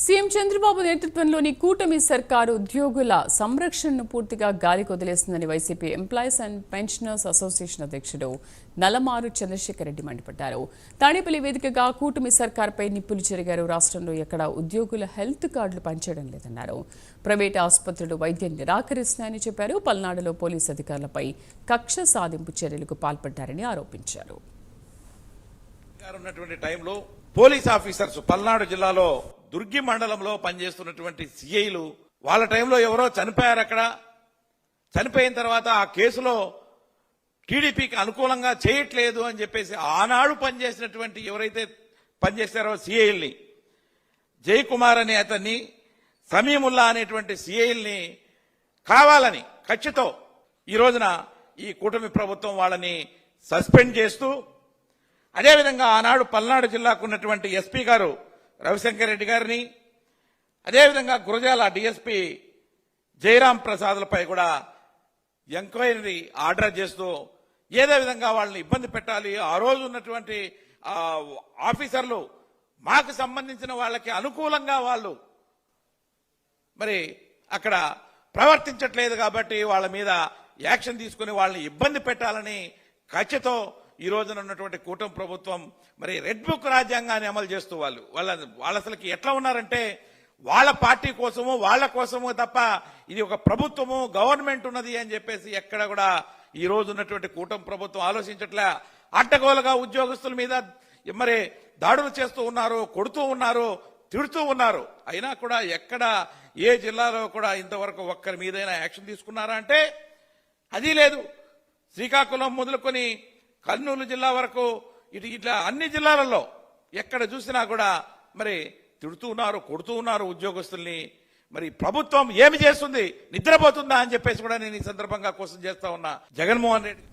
CM Chandrababu నేతృత్వంలోని కూటమి సర్కారు ఉద్యోగుల సంరక్షణను పూర్తిగా గాలికి వదిలేసిందని YCP employees and pensioners association అధ్యక్షుడు నలమారు చంద్రశేఖర్ రెడ్డి మండిపడ్డారు. తాడేపల్లి వేదికగా కూటమి సర్కార్పై నిప్పులు చెరిగారు. రాష్ట్రంలో ఎక్కడ ఉద్యోగుల హెల్త్ కార్డులు పనిచేయడం లేదన్నారు. ప్రైవేట్ ఆసుపత్రులు వైద్యం నిరాకరిస్తున్నాయని చెప్పారు. పల్నాడులో పోలీసు అధికారులపై కక్ష సాధింపు చర్యలకు పాల్పడ్డారని ఆరోపించారు. పోలీస్ ఆఫీసర్స్ పల్నాడు జిల్లాలో దుర్గి మండలంలో పనిచేస్తున్నటువంటి సిఐలు వాళ్ళ టైంలో ఎవరో చనిపోయారు. అక్కడ చనిపోయిన తర్వాత ఆ కేసులో టీడీపీకి అనుకూలంగా చేయట్లేదు అని చెప్పేసి ఆనాడు పనిచేసినటువంటి ఎవరైతే పనిచేస్తారో సిఐల్ని, జయకుమార్ అనే అతన్ని, సమీముల్లా అనేటువంటి సిఐల్ని కావాలని కక్షతో ఈ రోజున ఈ కూటమి ప్రభుత్వం వాళ్ళని సస్పెండ్ చేస్తూ, అదేవిధంగా ఆనాడు పల్నాడు జిల్లాకు ఉన్నటువంటి ఎస్పీ గారు రవిశంకర్ రెడ్డి గారిని, అదేవిధంగా గురజాల డిఎస్పీ జయరాం ప్రసాద్లపై కూడా ఎంక్వైరీ ఆర్డర్ చేస్తూ ఏదో విధంగా వాళ్ళని ఇబ్బంది పెట్టాలి. ఆ రోజు ఉన్నటువంటి ఆఫీసర్లు మాకు సంబంధించిన వాళ్ళకి అనుకూలంగా వాళ్ళు మరి అక్కడ ప్రవర్తించట్లేదు కాబట్టి వాళ్ళ మీద యాక్షన్ తీసుకుని వాళ్ళని ఇబ్బంది పెట్టాలని కక్షతో ఈ రోజున ఉన్నటువంటి కూటమి ప్రభుత్వం మరి రెడ్ బుక్ రాజ్యాంగాన్ని అమలు చేస్తూ వాళ్ళు అసలుకి ఎట్లా ఉన్నారంటే వాళ్ళ పార్టీ కోసము వాళ్ళ కోసము తప్ప ఇది ఒక ప్రభుత్వము గవర్నమెంట్ ఉన్నది అని చెప్పేసి ఎక్కడ కూడా ఈ రోజు ఉన్నటువంటి కూటమి ప్రభుత్వం ఆలోచించట్లే. అడ్డగోలుగా ఉద్యోగస్తుల మీద మరి దాడులు చేస్తూ ఉన్నారు, కొడుతూ ఉన్నారు, తిడుతూ ఉన్నారు. అయినా కూడా ఎక్కడ ఏ జిల్లాలో కూడా ఇంతవరకు ఒక్కరి మీదైనా యాక్షన్ తీసుకున్నారా అంటే అది లేదు. శ్రీకాకుళం మొదలుకొని కర్నూలు జిల్లా వరకు ఇట్లా అన్ని జిల్లాలలో ఎక్కడ చూసినా కూడా మరి తిడుతూ ఉన్నారు, కొడుతూ ఉన్నారు ఉద్యోగస్తుల్ని. మరి ప్రభుత్వం ఏమి చేస్తుంది, నిద్రపోతుందా అని చెప్పేసి కూడా నేను ఈ సందర్భంగా క్వశ్చన్ చేస్తా ఉన్నా. జగన్మోహన్ రెడ్డి